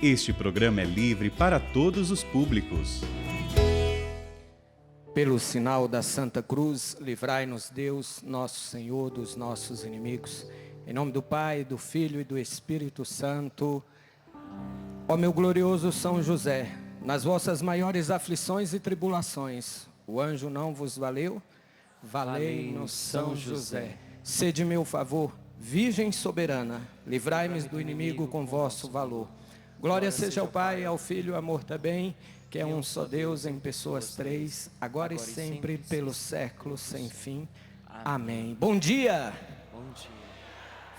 Este programa é livre para todos os públicos. Pelo sinal da Santa Cruz, livrai-nos Deus, nosso Senhor, dos nossos inimigos. Em nome do Pai, do Filho e do Espírito Santo. Ó meu glorioso São José, nas vossas maiores aflições e tribulações, o anjo não vos valeu? Valei-nos São José. Sede meu favor, Virgem soberana, livrai-me do inimigo com vosso valor. Glória seja ao Pai, ao Filho, amor também, que é um só Deus em pessoas três, agora e sempre, pelos séculos sem fim. Amém. Bom dia! Bom dia.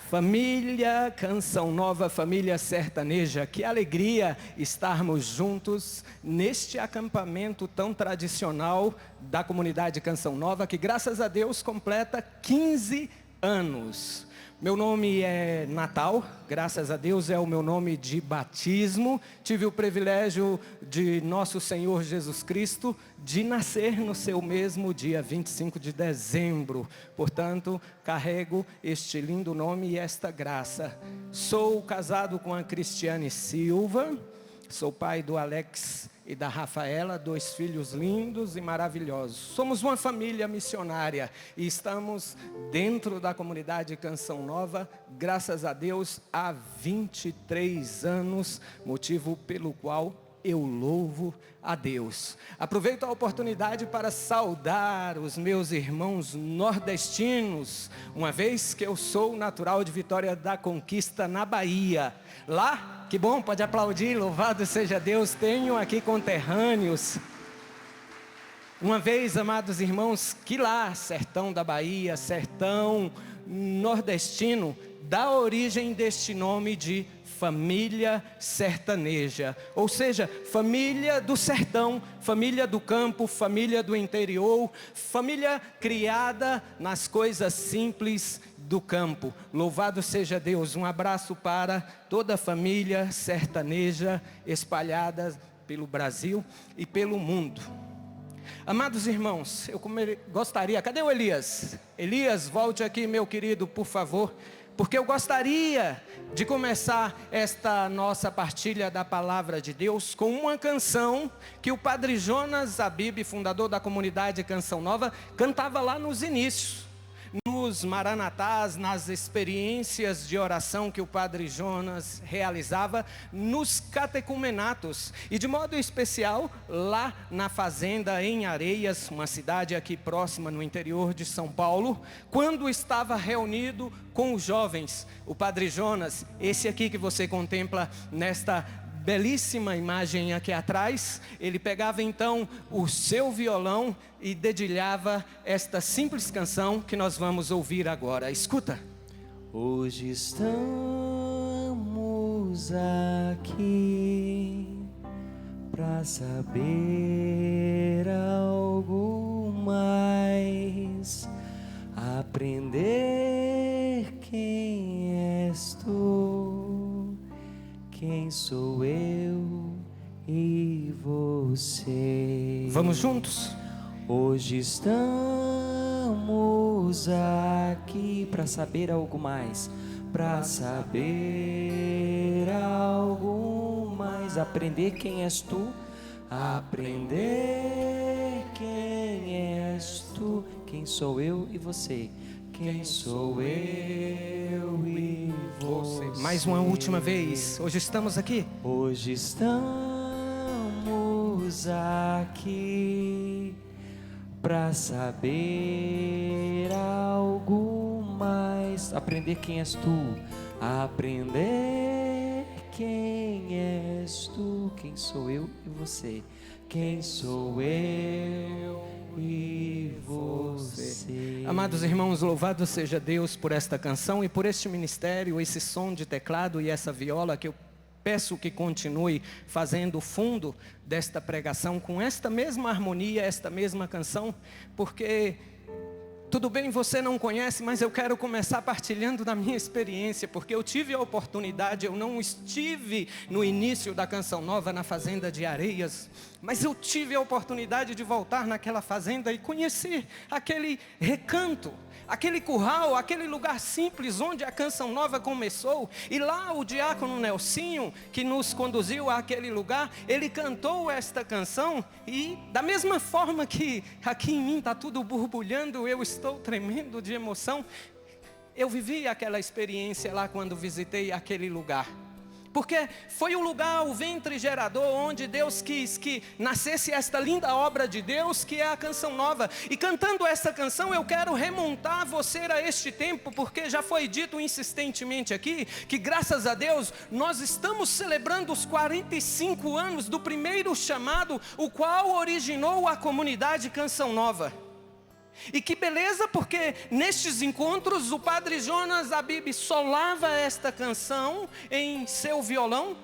Família Canção Nova, família sertaneja, que alegria estarmos juntos neste acampamento tão tradicional da comunidade Canção Nova, que graças a Deus completa 15 anos. Meu nome é Natal, graças a Deus é o meu nome de batismo. Tive o privilégio de nosso Senhor Jesus Cristo de nascer no seu mesmo dia 25 de dezembro. Portanto, carrego este lindo nome e esta graça. Sou casado com a Cristiane Silva, sou pai do Alex e da Rafaela, 2 filhos lindos e maravilhosos. Somos uma família missionária e estamos dentro da comunidade Canção Nova, graças a Deus, há 23 anos, motivo pelo qual eu louvo a Deus. Aproveito a oportunidade para saudar os meus irmãos nordestinos, uma vez que eu sou natural de Vitória da Conquista, na Bahia. Lá, que bom, pode aplaudir, louvado seja Deus, tenho aqui conterrâneos. Uma vez, amados irmãos, que lá, sertão da Bahia, sertão nordestino, dá origem deste nome de família sertaneja, ou seja, família do sertão, família do campo, família do interior, família criada nas coisas simples do campo. Louvado seja Deus. Um abraço para toda a família sertaneja espalhada pelo Brasil e pelo mundo. Amados irmãos, eu gostaria, cadê o Elias? Elias, volte aqui, meu querido, por favor. Porque eu gostaria de começar esta nossa partilha da Palavra de Deus com uma canção que o Padre Jonas Abib, fundador da comunidade Canção Nova, cantava lá nos inícios. Nos maranatás, nas experiências de oração que o Padre Jonas realizava, nos catecumenatos, e de modo especial lá na fazenda em Areias, uma cidade aqui próxima no interior de São Paulo, quando estava reunido com os jovens. O Padre Jonas, esse aqui que você contempla nesta belíssima imagem aqui atrás, ele pegava então o seu violão e dedilhava esta simples canção que nós vamos ouvir agora. Escuta. Hoje estamos aqui para saber algo mais, aprender quem és tu, quem sou eu e você. Vamos juntos? Hoje estamos aqui para saber algo mais, para saber algo mais, aprender quem és tu, aprender quem és tu, quem sou eu e você, quem sou eu e você. Mais uma última vez, hoje estamos aqui. Hoje estamos aqui para saber algo mais, aprender quem és tu, aprender quem és tu, quem sou eu e você, quem sou eu e você. Amados irmãos, louvado seja Deus por esta canção e por este ministério, esse som de teclado e essa viola que eu peço que continue fazendo o fundo desta pregação com esta mesma harmonia, esta mesma canção, porque tudo bem, você não conhece, mas eu quero começar partilhando da minha experiência, porque eu tive a oportunidade, eu não estive no início da Canção Nova na fazenda de Areias, mas eu tive a oportunidade de voltar naquela fazenda e conhecer aquele recanto. aquele curral, aquele lugar simples onde a Canção Nova começou. E lá o diácono Nelsinho, que nos conduziu àquele lugar, ele cantou esta canção. E da mesma forma que aqui em mim está tudo borbulhando, eu estou tremendo de emoção. Eu vivi aquela experiência lá quando visitei aquele lugar. Porque foi o lugar, o ventre gerador, onde Deus quis que nascesse esta linda obra de Deus, que é a Canção Nova. E cantando esta canção, eu quero remontar você a este tempo, porque já foi dito insistentemente aqui, que graças a Deus, nós estamos celebrando os 45 anos do primeiro chamado, o qual originou a comunidade Canção Nova. E que beleza, porque nestes encontros o padre Jonas Abib solava esta canção em seu violão.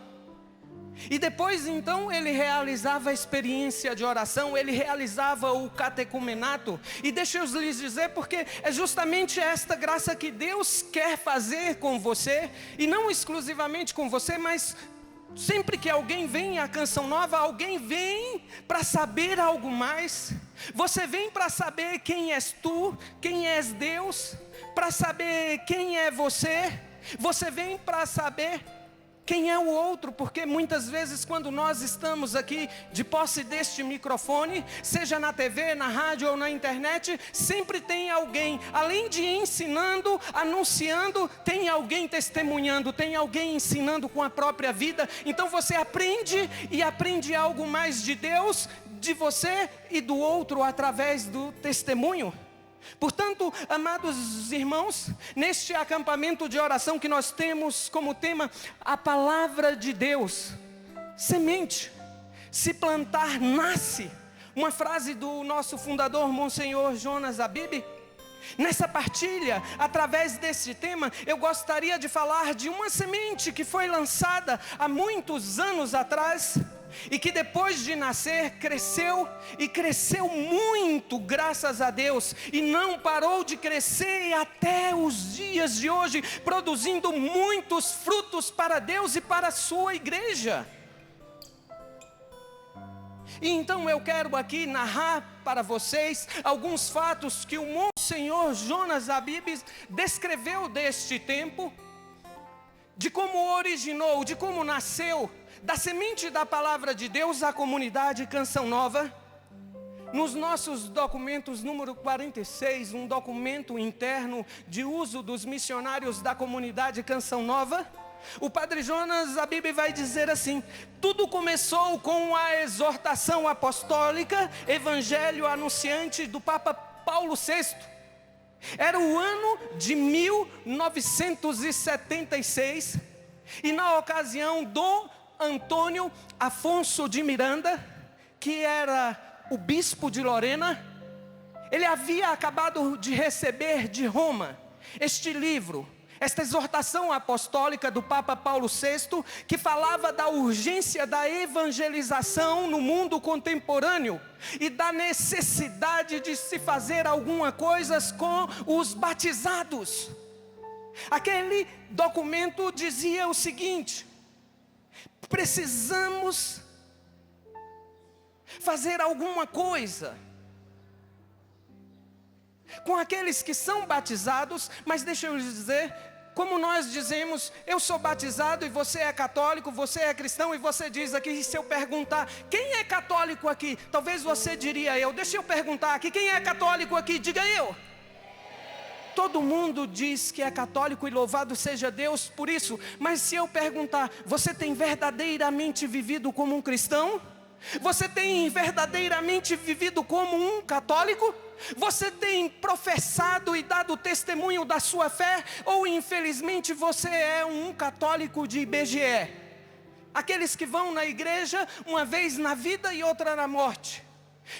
E depois então ele realizava a experiência de oração, ele realizava o catecumenato. E deixa eu lhes dizer, porque é justamente esta graça que Deus quer fazer com você. E não exclusivamente com você, mas sempre que alguém vem à Canção Nova, alguém vem para saber algo mais. Você vem para saber quem és tu, quem és Deus, para saber quem é você. Você vem para saber quem é o outro, porque muitas vezes quando nós estamos aqui de posse deste microfone, seja na TV, na rádio ou na internet, sempre tem alguém, além de ensinando, anunciando, tem alguém testemunhando, tem alguém ensinando com a própria vida. Então você aprende e aprende algo mais de Deus, de você e do outro através do testemunho. Portanto, amados irmãos, neste acampamento de oração que nós temos como tema a palavra de Deus, semente, se plantar, nasce. Uma frase do nosso fundador, Monsenhor Jonas Abib. Nessa partilha, através desse tema, eu gostaria de falar de uma semente que foi lançada há muitos anos atrás, e que depois de nascer, cresceu, e cresceu muito, graças a Deus, e não parou de crescer até os dias de hoje, produzindo muitos frutos para Deus e para a sua igreja. E então eu quero aqui narrar para vocês alguns fatos que o Monsenhor Jonas Abib descreveu deste tempo, de como originou, de como nasceu, da semente da palavra de Deus, a comunidade Canção Nova. Nos nossos documentos, número 46, um documento interno de uso dos missionários da comunidade Canção Nova, o padre Jonas Abib vai dizer assim: tudo começou com a exortação apostólica, evangelho anunciante do Papa Paulo VI. Era o ano de 1976, e na ocasião, Dom Antônio Afonso de Miranda, que era o bispo de Lorena, ele havia acabado de receber de Roma este livro, esta exortação apostólica do Papa Paulo VI, que falava da urgência da evangelização no mundo contemporâneo e da necessidade de se fazer alguma coisa com os batizados. Aquele documento dizia o seguinte: precisamos fazer alguma coisa com aqueles que são batizados. Mas deixa eu lhes dizer, como nós dizemos, eu sou batizado e você é católico, você é cristão, e você diz aqui, se eu perguntar, quem é católico aqui? Talvez você diria eu. Deixa eu perguntar aqui, quem é católico aqui? Diga eu. Todo mundo diz que é católico e louvado seja Deus por isso. Mas se eu perguntar, você tem verdadeiramente vivido como um cristão? Você tem verdadeiramente vivido como um católico? Você tem professado e dado testemunho da sua fé? Ou infelizmente você é um católico de IBGE? Aqueles que vão na igreja uma vez na vida e outra na morte.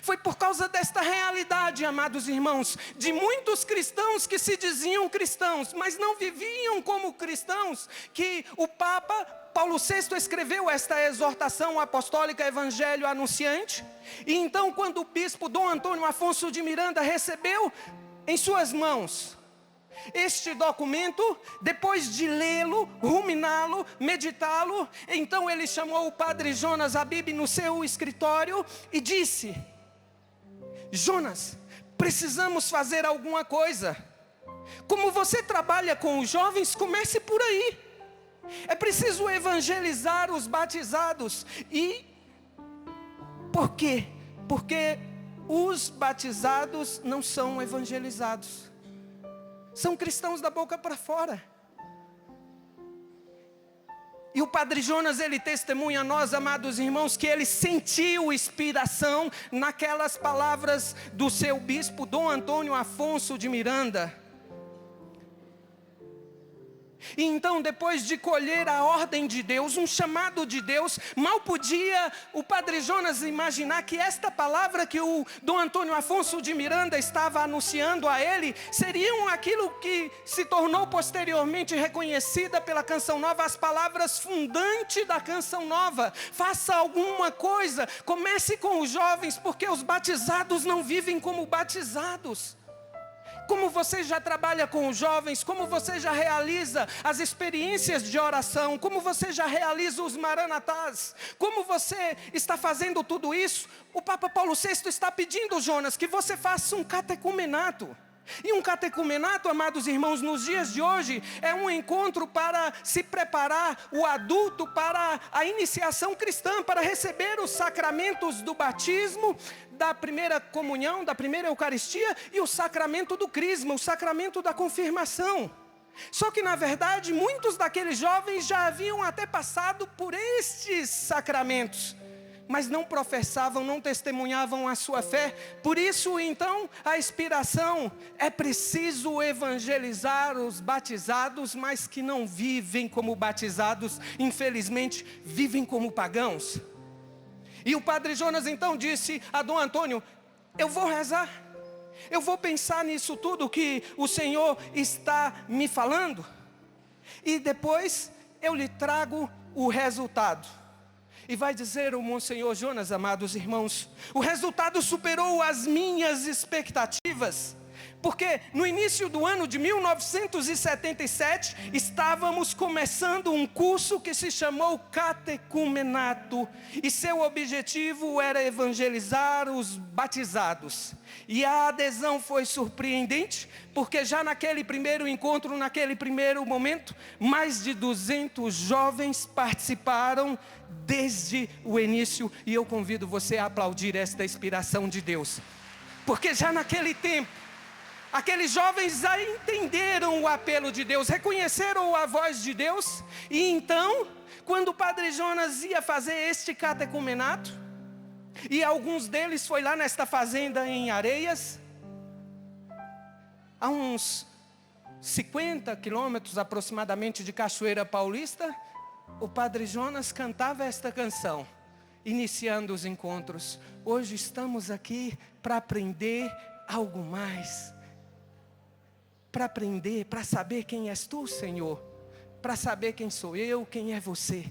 Foi por causa desta realidade, amados irmãos, de muitos cristãos que se diziam cristãos, mas não viviam como cristãos, que o Papa Paulo VI escreveu esta exortação apostólica, evangelho anunciante. E então, quando o bispo Dom Antônio Afonso de Miranda recebeu em suas mãos este documento, depois de lê-lo, ruminá-lo, meditá-lo, então ele chamou o padre Jonas Abib no seu escritório e disse: Jonas, precisamos fazer alguma coisa. Como você trabalha com os jovens, comece por aí. É preciso evangelizar os batizados. E por quê? Porque os batizados não são evangelizados. São cristãos da boca para fora. E o Padre Jonas, ele testemunha a nós, amados irmãos, que ele sentiu inspiração naquelas palavras do seu bispo Dom Antônio Afonso de Miranda. E então, depois de colher a ordem de Deus, um chamado de Deus, mal podia o Padre Jonas imaginar que esta palavra que o Dom Antônio Afonso de Miranda estava anunciando a ele, seriam aquilo que se tornou posteriormente reconhecida pela Canção Nova, as palavras fundantes da Canção Nova. Faça alguma coisa, comece com os jovens, porque os batizados não vivem como batizados. Como você já trabalha com os jovens, como você já realiza as experiências de oração, como você já realiza os maranatás, como você está fazendo tudo isso, o Papa Paulo VI está pedindo, Jonas, que você faça um catecumenato. E um catecumenato, amados irmãos, nos dias de hoje, é um encontro para se preparar o adulto para a iniciação cristã, para receber os sacramentos do batismo, da primeira comunhão, da primeira Eucaristia e o sacramento do crisma, o sacramento da confirmação. Só que na verdade, muitos daqueles jovens já haviam até passado por estes sacramentos, mas não professavam, não testemunhavam a sua fé. Por isso, então, a inspiração é preciso evangelizar os batizados, mas que não vivem como batizados, infelizmente, vivem como pagãos. E o Padre Jonas então disse a Dom Antônio: eu vou rezar, eu vou pensar nisso tudo que o Senhor está me falando, e depois eu lhe trago o resultado. E vai dizer o Monsenhor Jonas, amados irmãos, o resultado superou as minhas expectativas, porque no início do ano de 1977, estávamos começando um curso que se chamou Catecumenato, e seu objetivo era evangelizar os batizados. E a adesão foi surpreendente, porque já naquele primeiro encontro, naquele primeiro momento, mais de 200 jovens participaram desde o início, e eu convido você a aplaudir esta inspiração de Deus, porque já naquele tempo, aqueles jovens já entenderam o apelo de Deus, reconheceram a voz de Deus. E então, quando o Padre Jonas ia fazer este catecumenato, e alguns deles foi lá nesta fazenda em Areias, a uns 50 quilômetros aproximadamente de Cachoeira Paulista, o Padre Jonas cantava esta canção, iniciando os encontros: hoje estamos aqui para aprender algo mais. Para aprender, para saber quem és tu, Senhor, para saber quem sou eu, quem é você.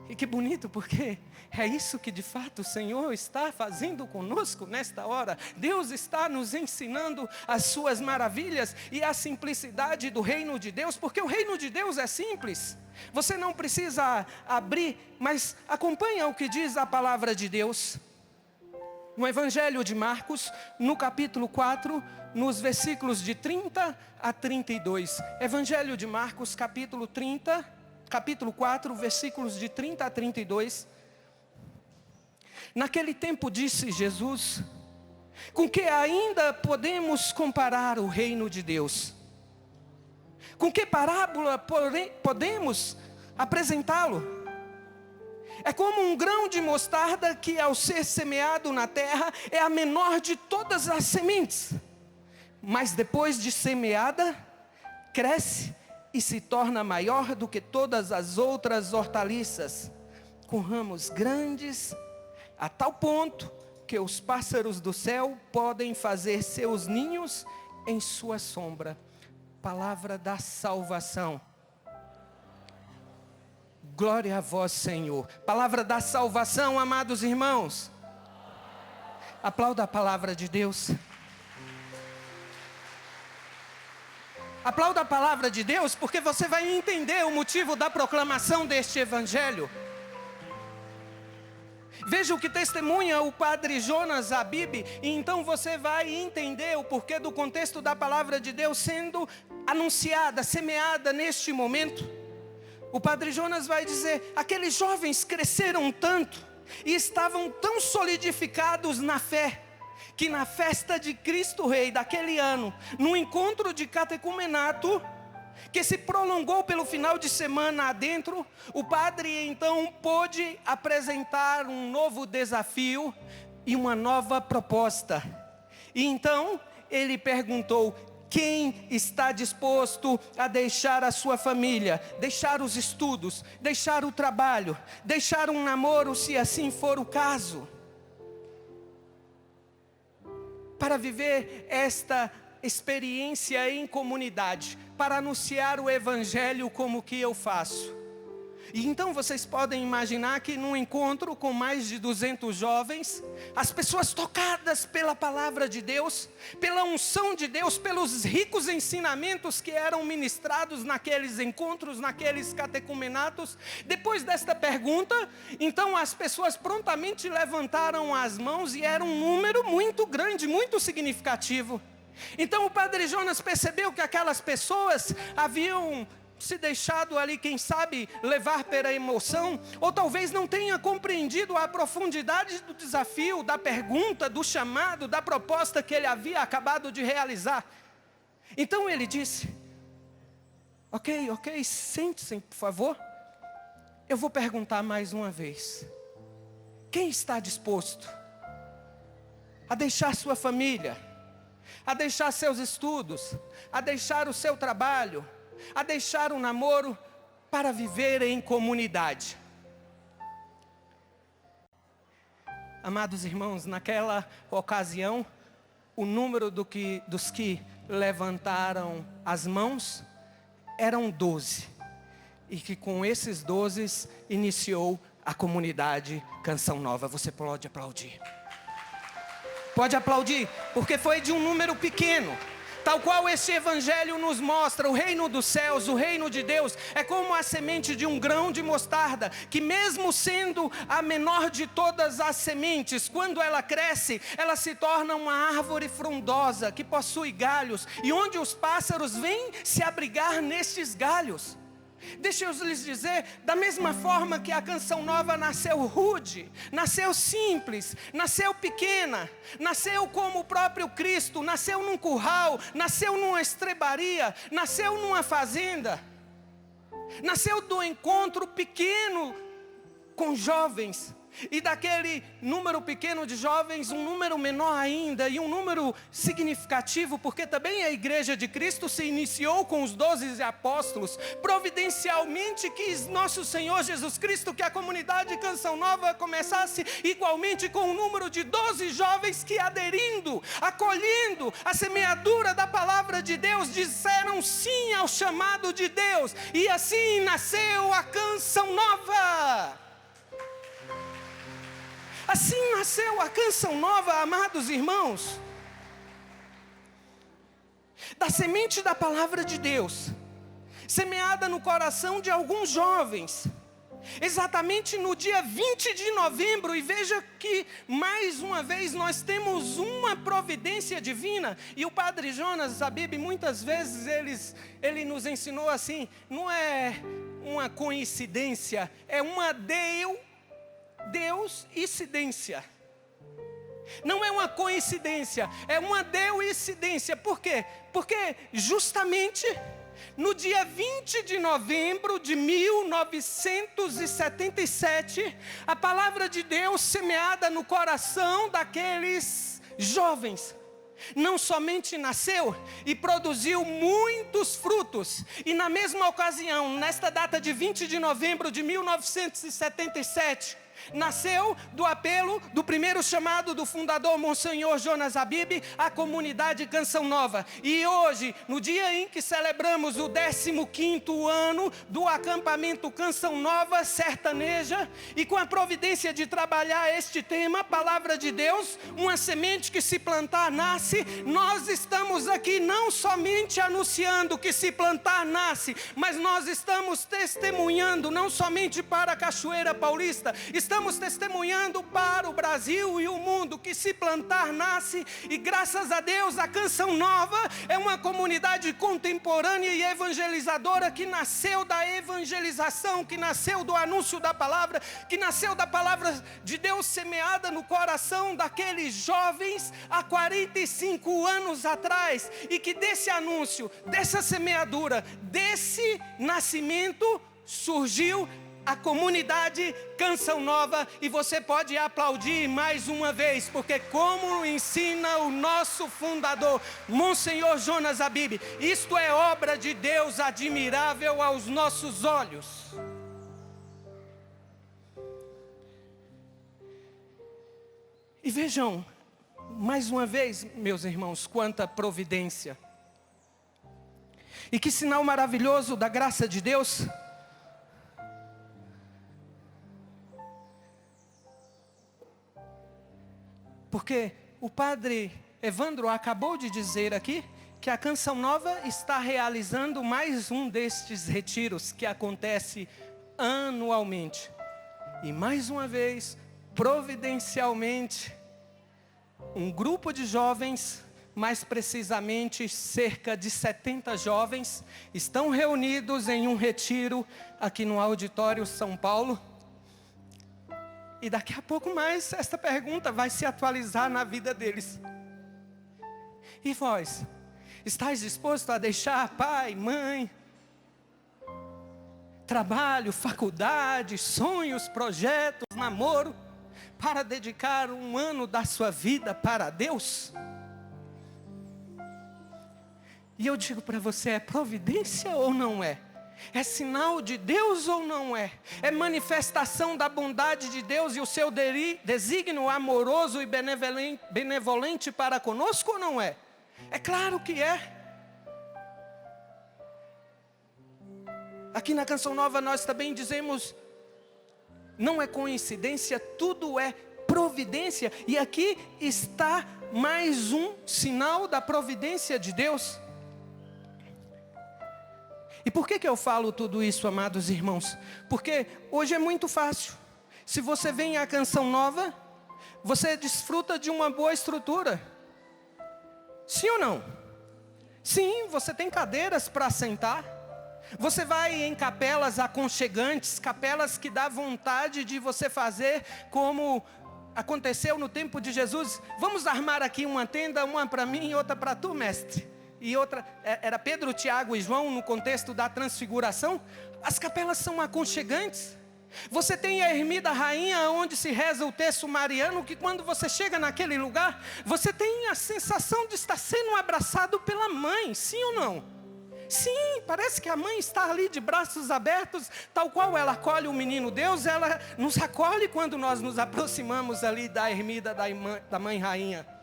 E que bonito, porque é isso que de fato o Senhor está fazendo conosco nesta hora. Deus está nos ensinando as suas maravilhas e a simplicidade do reino de Deus, porque o reino de Deus é simples. Você não precisa abrir, mas acompanha o que diz a palavra de Deus. No Evangelho de Marcos, no capítulo 4, nos versículos de 30 a 32. Evangelho de Marcos, capítulo 4, versículos de 30 a 32. Naquele tempo disse Jesus: com que ainda podemos comparar o reino de Deus? Com que parábola podemos apresentá-lo? É como um grão de mostarda que, ao ser semeado na terra, é a menor de todas as sementes. Mas depois de semeada, cresce e se torna maior do que todas as outras hortaliças, com ramos grandes, a tal ponto que os pássaros do céu podem fazer seus ninhos em sua sombra. Palavra da salvação. Glória a vós, Senhor. Palavra da salvação, amados irmãos. Aplauda a palavra de Deus. Aplauda a palavra de Deus, porque você vai entender o motivo da proclamação deste evangelho. Veja o que testemunha o padre Jonas Habib, e então você vai entender o porquê do contexto da palavra de Deus sendo anunciada, semeada neste momento. O padre Jonas vai dizer: aqueles jovens cresceram tanto e estavam tão solidificados na fé, que na festa de Cristo Rei daquele ano, no encontro de catecumenato, que se prolongou pelo final de semana adentro, o padre então pôde apresentar um novo desafio e uma nova proposta. E então ele perguntou: quem está disposto a deixar a sua família, deixar os estudos, deixar o trabalho, deixar um namoro, se assim for o caso, para viver esta experiência em comunidade, para anunciar o Evangelho como que eu faço? E então vocês podem imaginar que num encontro com mais de 200 jovens, as pessoas tocadas pela palavra de Deus, pela unção de Deus, pelos ricos ensinamentos que eram ministrados naqueles encontros, naqueles catecumenatos, depois desta pergunta, então as pessoas prontamente levantaram as mãos, e era um número muito grande, muito significativo. Então o padre Jonas percebeu que aquelas pessoas haviam se deixado ali, quem sabe, levar pela emoção, ou talvez não tenha compreendido a profundidade do desafio, da pergunta, do chamado, da proposta que ele havia acabado de realizar. Então ele disse: ok, sente-se, por favor. Eu vou perguntar mais uma vez: quem está disposto a deixar sua família, a deixar seus estudos, a deixar o seu trabalho, a deixar o namoro, para viver em comunidade? Amados irmãos, naquela ocasião, o número dos que levantaram as mãos eram 12. E que com esses 12 iniciou a comunidade Canção Nova. Você pode aplaudir. Pode aplaudir, porque foi de um número pequeno. Tal qual esse evangelho nos mostra, o reino dos céus, o reino de Deus, é como a semente de um grão de mostarda, que mesmo sendo a menor de todas as sementes, quando ela cresce, ela se torna uma árvore frondosa, que possui galhos, e onde os pássaros vêm se abrigar nestes galhos. Deixa eu lhes dizer, da mesma forma que a Canção Nova nasceu rude, nasceu simples, nasceu pequena, nasceu como o próprio Cristo, nasceu num curral, nasceu numa estrebaria, nasceu numa fazenda, nasceu do encontro pequeno com jovens. E daquele número pequeno de jovens, um número menor ainda, e um número significativo, porque também a igreja de Cristo se iniciou com os 12 apóstolos. Providencialmente quis nosso Senhor Jesus Cristo que a comunidade Canção Nova começasse igualmente com um número de 12 jovens que, aderindo, acolhendo a semeadura da palavra de Deus, disseram sim ao chamado de Deus, e assim nasceu a Canção Nova. Assim nasceu a Canção Nova, amados irmãos, da semente da palavra de Deus, semeada no coração de alguns jovens, exatamente no dia 20 de novembro, e veja que, mais uma vez, nós temos uma providência divina, e o padre Jonas Habib, muitas vezes, ele nos ensinou assim, não é uma coincidência, é uma Deus-incidência. Não é uma coincidência, é uma Deus-incidência. Por quê? Porque justamente no dia 20 de novembro de 1977, a palavra de Deus semeada no coração daqueles jovens, não somente nasceu e produziu muitos frutos, e na mesma ocasião, nesta data de 20 de novembro de 1977, nasceu do apelo do primeiro chamado do fundador Monsenhor Jonas Habib à comunidade Canção Nova. E hoje, no dia em que celebramos o 15º ano do acampamento Canção Nova Sertaneja, e com a providência de trabalhar este tema, palavra de Deus, uma semente que se plantar nasce, nós estamos aqui não somente anunciando que se plantar nasce, mas nós estamos testemunhando não somente para a Cachoeira Paulista, estamos estamos testemunhando para o Brasil e o mundo que se plantar nasce, e graças a Deus a Canção Nova é uma comunidade contemporânea e evangelizadora que nasceu da evangelização, que nasceu do anúncio da palavra, que nasceu da palavra de Deus semeada no coração daqueles jovens há 45 anos atrás, e que desse anúncio, dessa semeadura, desse nascimento surgiu a comunidade Canção Nova. E você pode aplaudir mais uma vez, porque como ensina o nosso fundador, Monsenhor Jonas Abib, isto é obra de Deus admirável aos nossos olhos. E vejam, mais uma vez, meus irmãos, quanta providência. E que sinal maravilhoso da graça de Deus. Porque o padre Evandro acabou de dizer aqui que a Canção Nova está realizando mais um destes retiros que acontece anualmente. E mais uma vez, providencialmente, um grupo de jovens, mais precisamente cerca de 70 jovens, estão reunidos em um retiro aqui no Auditório São Paulo. E daqui a pouco mais, esta pergunta vai se atualizar na vida deles. E vós, estáis disposto a deixar pai, mãe, trabalho, faculdade, sonhos, projetos, namoro, para dedicar um ano da sua vida para Deus? E eu digo para você, é providência ou não é? É sinal de Deus ou não é? É manifestação da bondade de Deus e o seu desígnio amoroso e benevolente para conosco ou não é? É claro que é. Aqui na Canção Nova nós também dizemos, não é coincidência, tudo é providência. E aqui está mais um sinal da providência de Deus. E por que eu falo tudo isso, amados irmãos? Porque hoje é muito fácil. Se você vem à Canção Nova, você desfruta de uma boa estrutura. Sim ou não? Sim, você tem cadeiras para sentar. Você vai em capelas aconchegantes, capelas que dá vontade de você fazer como aconteceu no tempo de Jesus. Vamos armar aqui uma tenda, uma para mim e outra para tu, mestre. E outra, era Pedro, Tiago e João no contexto da transfiguração. As capelas são aconchegantes. Você tem a ermida rainha, onde se reza o terço mariano, que quando você chega naquele lugar, você tem a sensação de estar sendo abraçado pela mãe, sim ou não? Sim, parece que a mãe está ali de braços abertos, tal qual ela acolhe o menino Deus, ela nos acolhe quando nós nos aproximamos ali da ermida da mãe rainha.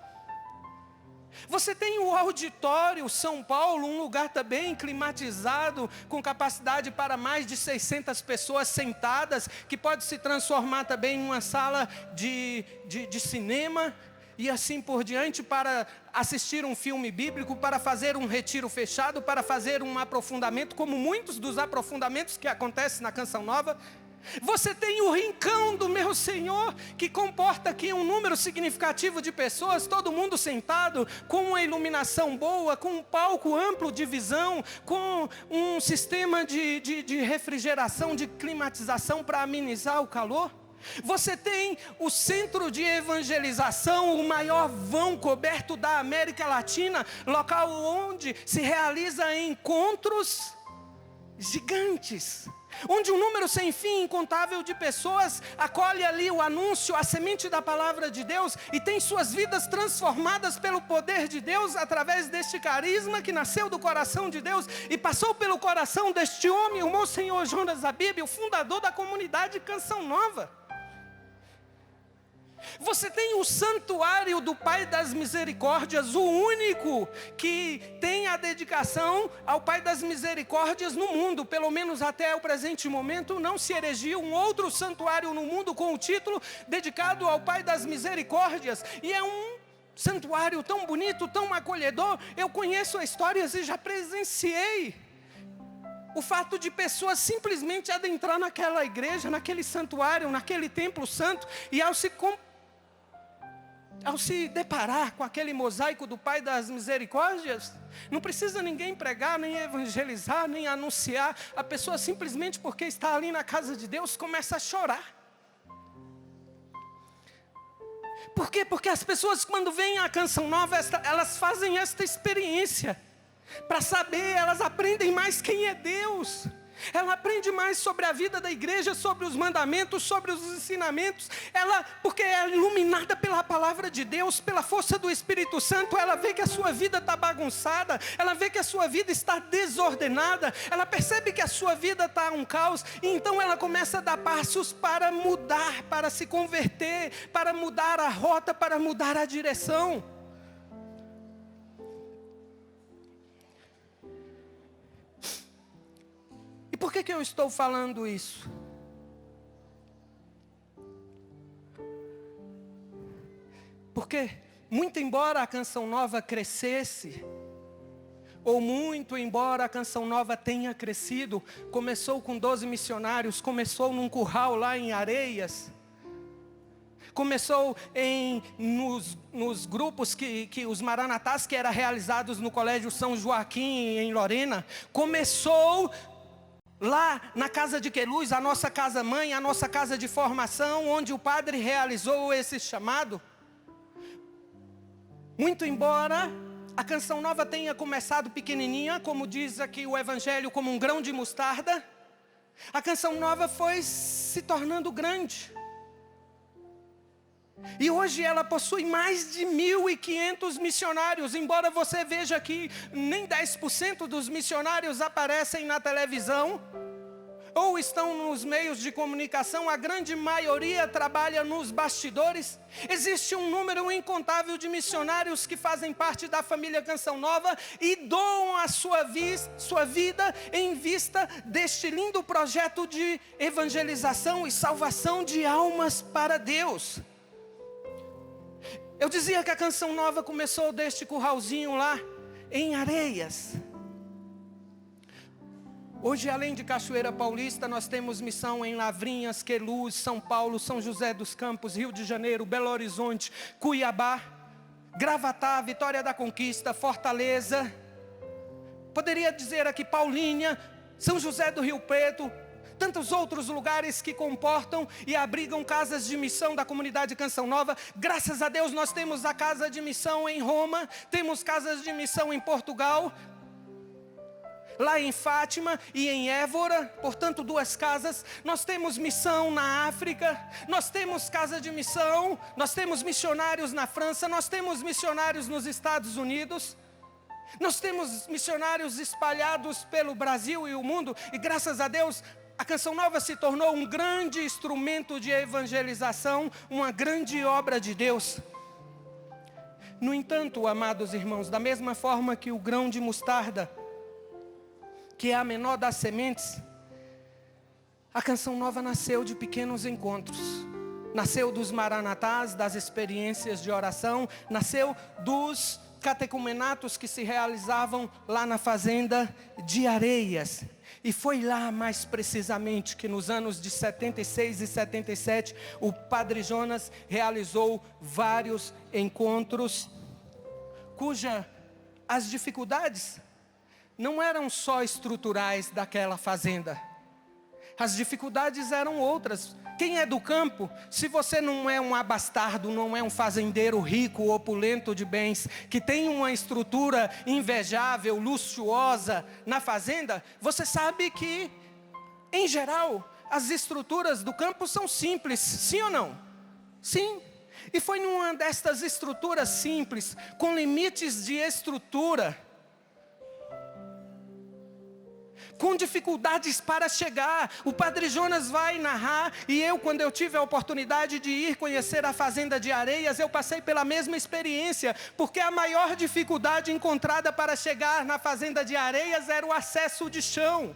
Você tem o Auditório São Paulo, um lugar também climatizado, com capacidade para mais de 600 pessoas sentadas, que pode se transformar também em uma sala de cinema, e assim por diante, para assistir um filme bíblico, para fazer um retiro fechado, para fazer um aprofundamento, como muitos dos aprofundamentos que acontecem na Canção Nova. Você tem o rincão do meu Senhor, que comporta aqui um número significativo de pessoas, todo mundo sentado, com uma iluminação boa, com um palco amplo de visão, com um sistema de refrigeração, de climatização para amenizar o calor. Você tem o centro de evangelização, o maior vão coberto da América Latina, local onde se realiza encontros gigantes, onde um número sem fim incontável de pessoas acolhe ali o anúncio, a semente da palavra de Deus, e tem suas vidas transformadas pelo poder de Deus, através deste carisma que nasceu do coração de Deus e passou pelo coração deste homem, o Monsenhor Jonas Abib, o fundador da comunidade Canção Nova. Você tem o santuário do Pai das Misericórdias, o único que tem a dedicação ao Pai das Misericórdias no mundo. Pelo menos até o presente momento não se erigiu um outro santuário no mundo com o título dedicado ao Pai das Misericórdias. E é um santuário tão bonito, tão acolhedor. Eu conheço as histórias e já presenciei O fato de pessoas simplesmente adentrar naquela igreja, naquele santuário, naquele templo santo, e ao se deparar com aquele mosaico do Pai das Misericórdias, não precisa ninguém pregar, nem evangelizar, nem anunciar. A pessoa simplesmente porque está ali na casa de Deus começa a chorar. Por quê? Porque as pessoas, quando veem a Canção Nova, elas fazem esta experiência. Para saber, elas aprendem mais quem é Deus. Ela aprende mais sobre a vida da igreja, sobre os mandamentos, sobre os ensinamentos. Porque é iluminada pela palavra de Deus, pela força do Espírito Santo, ela vê que a sua vida está bagunçada, ela vê que a sua vida está desordenada, ela percebe que a sua vida está um caos, e então ela começa a dar passos para mudar, para se converter, para mudar a rota, para mudar a direção. Por que eu estou falando isso? Porque, muito embora a Canção Nova crescesse, ou muito embora a Canção Nova tenha crescido, começou com 12 missionários, começou num curral lá em Areias, começou nos grupos que os Maranatás, que eram realizados no Colégio São Joaquim, em Lorena, começou lá na casa de Queluz, a nossa casa-mãe, a nossa casa de formação, onde o padre realizou esse chamado. Muito embora a Canção Nova tenha começado pequenininha, como diz aqui o Evangelho, como um grão de mostarda, a Canção Nova foi se tornando grande. E hoje ela possui mais de 1.500 missionários, embora você veja que nem 10% dos missionários aparecem na televisão, ou estão nos meios de comunicação, a grande maioria trabalha nos bastidores. Existe um número incontável de missionários que fazem parte da família Canção Nova e doam a sua vida em vista deste lindo projeto de evangelização e salvação de almas para Deus. Eu dizia que a Canção Nova começou deste curralzinho lá em Areias. Hoje, além de Cachoeira Paulista, nós temos missão em Lavrinhas, Queluz, São Paulo, São José dos Campos, Rio de Janeiro, Belo Horizonte, Cuiabá, Gravatá, Vitória da Conquista, Fortaleza. Poderia dizer aqui Paulínia, São José do Rio Preto, tantos outros lugares que comportam e abrigam casas de missão da comunidade Canção Nova. Graças a Deus nós temos a casa de missão em Roma, temos casas de missão em Portugal, lá em Fátima e em Évora, portanto 2 casas. Nós temos missão na África, nós temos casa de missão, nós temos missionários na França, nós temos missionários nos Estados Unidos. Nós temos missionários espalhados pelo Brasil e o mundo, e graças a Deus a Canção Nova se tornou um grande instrumento de evangelização, uma grande obra de Deus. No entanto, amados irmãos, da mesma forma que o grão de mostarda, que é a menor das sementes, a Canção Nova nasceu de pequenos encontros. Nasceu dos maranatás, das experiências de oração, nasceu dos catecumenatos que se realizavam lá na fazenda de Areias. E foi lá, mais precisamente, que nos anos de 76 e 77, o Padre Jonas realizou vários encontros, as dificuldades não eram só estruturais daquela fazenda. As dificuldades eram outras. Quem é do campo, se você não é um abastardo, não é um fazendeiro rico, opulento de bens, que tem uma estrutura invejável, luxuosa na fazenda, você sabe que, em geral, as estruturas do campo são simples, sim ou não? Sim. E foi numa destas estruturas simples, com limites de estrutura, com dificuldades para chegar. O Padre Jonas vai narrar, e eu, quando eu tive a oportunidade de ir conhecer a fazenda de Areias, eu passei pela mesma experiência, porque a maior dificuldade encontrada para chegar na fazenda de Areias era o acesso de chão.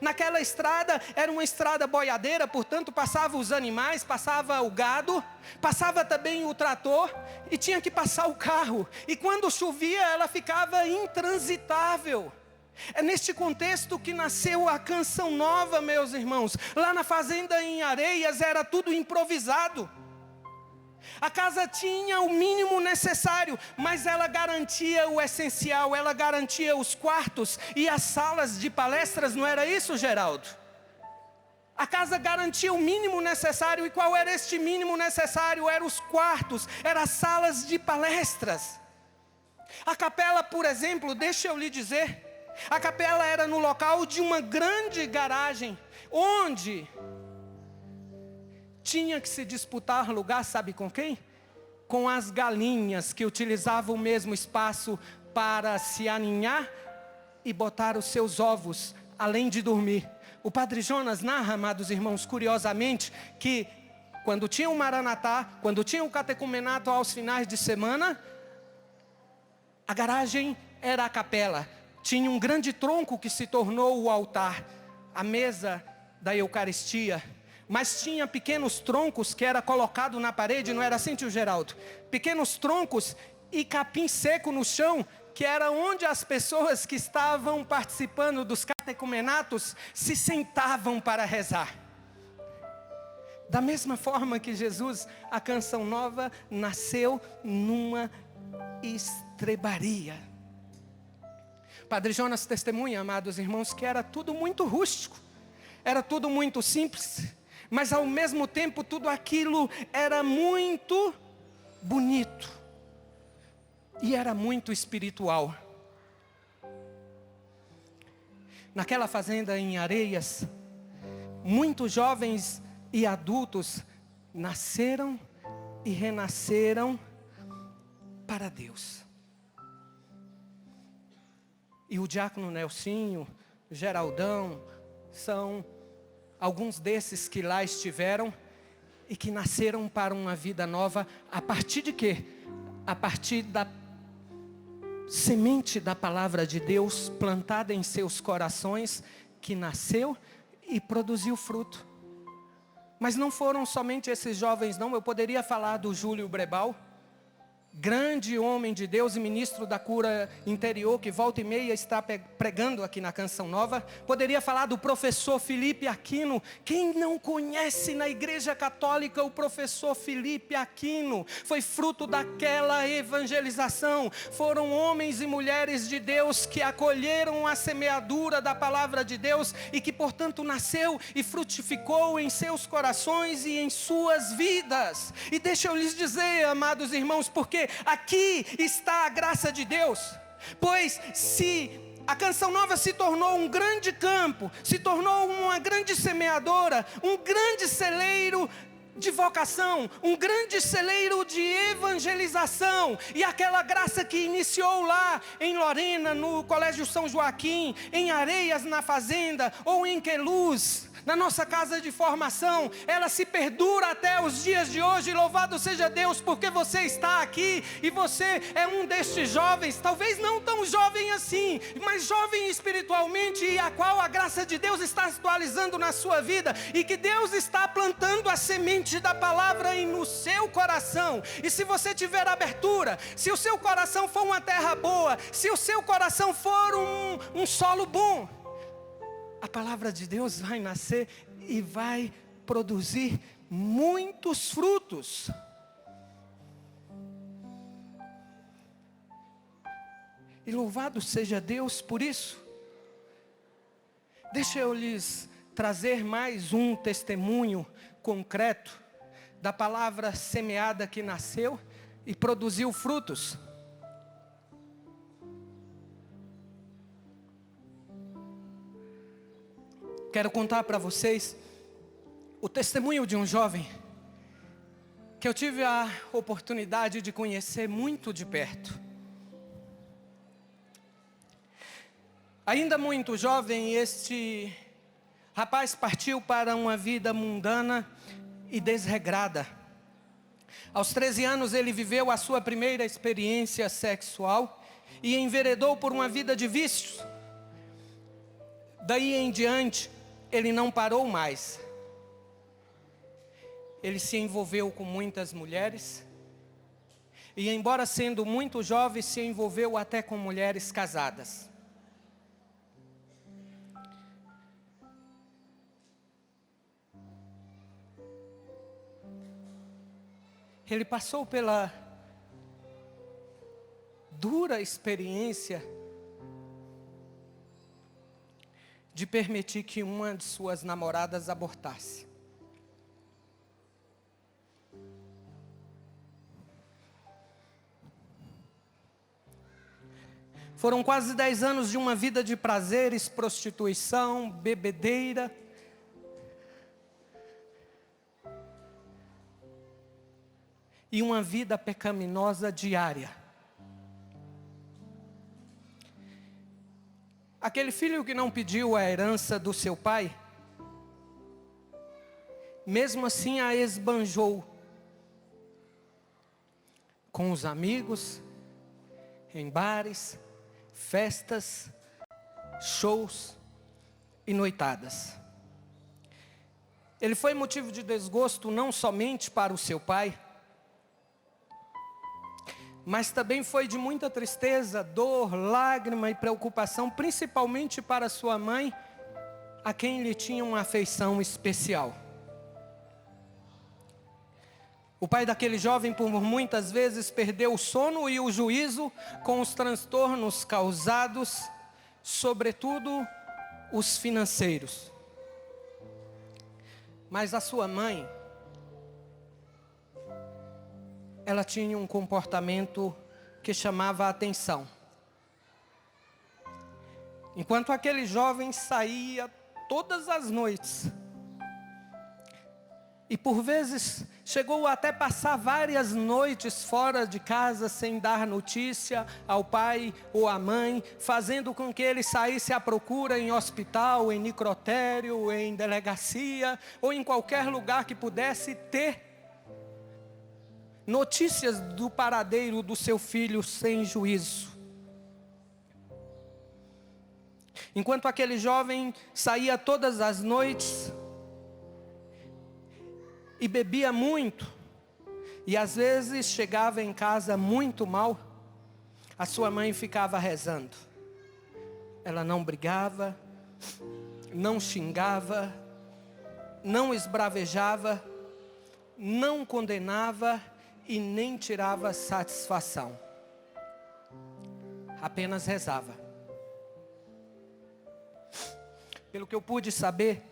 Naquela estrada, era uma estrada boiadeira, portanto passava os animais, passava o gado, passava também o trator, e tinha que passar o carro, e quando chovia ela ficava intransitável. É neste contexto que nasceu a Canção Nova, meus irmãos. Lá na fazenda em Areias era tudo improvisado. A casa tinha o mínimo necessário, mas ela garantia o essencial, ela garantia os quartos e as salas de palestras, não era isso, Geraldo? A casa garantia o mínimo necessário, e qual era este mínimo necessário? Eram os quartos, eram as salas de palestras. A capela, por exemplo, deixa eu lhe dizer, a capela era no local de uma grande garagem, onde tinha que se disputar lugar, sabe com quem? Com as galinhas, que utilizavam o mesmo espaço para se aninhar e botar os seus ovos, além de dormir. O Padre Jonas narra, amados irmãos, curiosamente, que quando tinha o Maranatá, quando tinha o catecumenato aos finais de semana, a garagem era a capela. Tinha um grande tronco que se tornou o altar, a mesa da Eucaristia. Mas tinha pequenos troncos que era colocado na parede, não era assim, tio Geraldo? Pequenos troncos e capim seco no chão, que era onde as pessoas que estavam participando dos catecumenatos se sentavam para rezar. Da mesma forma que Jesus, a Canção Nova, nasceu numa estrebaria. Padre Jonas testemunha, amados irmãos, que era tudo muito rústico, era tudo muito simples, mas ao mesmo tempo tudo aquilo era muito bonito e era muito espiritual. Naquela fazenda em Areias, muitos jovens e adultos nasceram e renasceram para Deus. E o diácono Nelsinho, Geraldão, são alguns desses que lá estiveram e que nasceram para uma vida nova. A partir de quê? A partir da semente da palavra de Deus plantada em seus corações, que nasceu e produziu fruto. Mas não foram somente esses jovens, não. Eu poderia falar do Júlio Brebal, grande homem de Deus e ministro da cura interior, que volta e meia está pregando aqui na Canção Nova. Poderia falar do professor Felipe Aquino. Quem não conhece na Igreja Católica o professor Felipe Aquino? Foi fruto daquela evangelização. Foram homens e mulheres de Deus que acolheram a semeadura da palavra de Deus e que, portanto, nasceu e frutificou em seus corações e em suas vidas. E deixa eu lhes dizer, amados irmãos, porque aqui está a graça de Deus. Pois se a Canção Nova se tornou um grande campo, se tornou uma grande semeadora, um grande celeiro de vocação, um grande celeiro de evangelização, e aquela graça que iniciou lá em Lorena, no Colégio São Joaquim, em Areias na Fazenda, ou em Queluz, na nossa casa de formação, ela se perdura até os dias de hoje. Louvado seja Deus, porque você está aqui, e você é um destes jovens, talvez não tão jovem assim, mas jovem espiritualmente, e a qual a graça de Deus está atualizando na sua vida, e que Deus está plantando a semente da palavra no seu coração. E se você tiver abertura, se o seu coração for uma terra boa, se o seu coração for um solo bom, a palavra de Deus vai nascer e vai produzir muitos frutos. E louvado seja Deus por isso. Deixa eu lhes trazer mais um testemunho concreto da palavra semeada que nasceu e produziu frutos. Quero contar para vocês o testemunho de um jovem que eu tive a oportunidade de conhecer muito de perto. Ainda muito jovem, este rapaz partiu para uma vida mundana e desregrada. Aos 13 anos ele viveu a sua primeira experiência sexual e enveredou por uma vida de vícios. Daí em diante, ele não parou mais. Ele se envolveu com muitas mulheres. E embora sendo muito jovem, se envolveu até com mulheres casadas. ele passou pela dura experiência de permitir que uma de suas namoradas abortasse. Foram quase 10 anos de uma vida de prazeres, prostituição, bebedeira. E uma vida pecaminosa diária. Aquele filho que não pediu a herança do seu pai, mesmo assim a esbanjou com os amigos, em bares, festas, shows e noitadas. Ele foi motivo de desgosto não somente para o seu pai, mas também foi de muita tristeza, dor, lágrima e preocupação, principalmente para sua mãe, a quem ele tinha uma afeição especial. O pai daquele jovem, por muitas vezes, perdeu o sono e o juízo com os transtornos causados, sobretudo os financeiros. Mas a sua mãe, ela tinha um comportamento que chamava a atenção. Enquanto aquele jovem saía todas as noites, e por vezes chegou até passar várias noites fora de casa sem dar notícia ao pai ou à mãe, fazendo com que ele saísse à procura em hospital, em necrotério, em delegacia, ou em qualquer lugar que pudesse ter notícias do paradeiro do seu filho sem juízo. Enquanto aquele jovem saía todas as noites e bebia muito, e às vezes chegava em casa muito mal, a sua mãe ficava rezando. Ela não brigava, não xingava, não esbravejava, não condenava e nem tirava satisfação. Apenas rezava. Pelo que eu pude saber,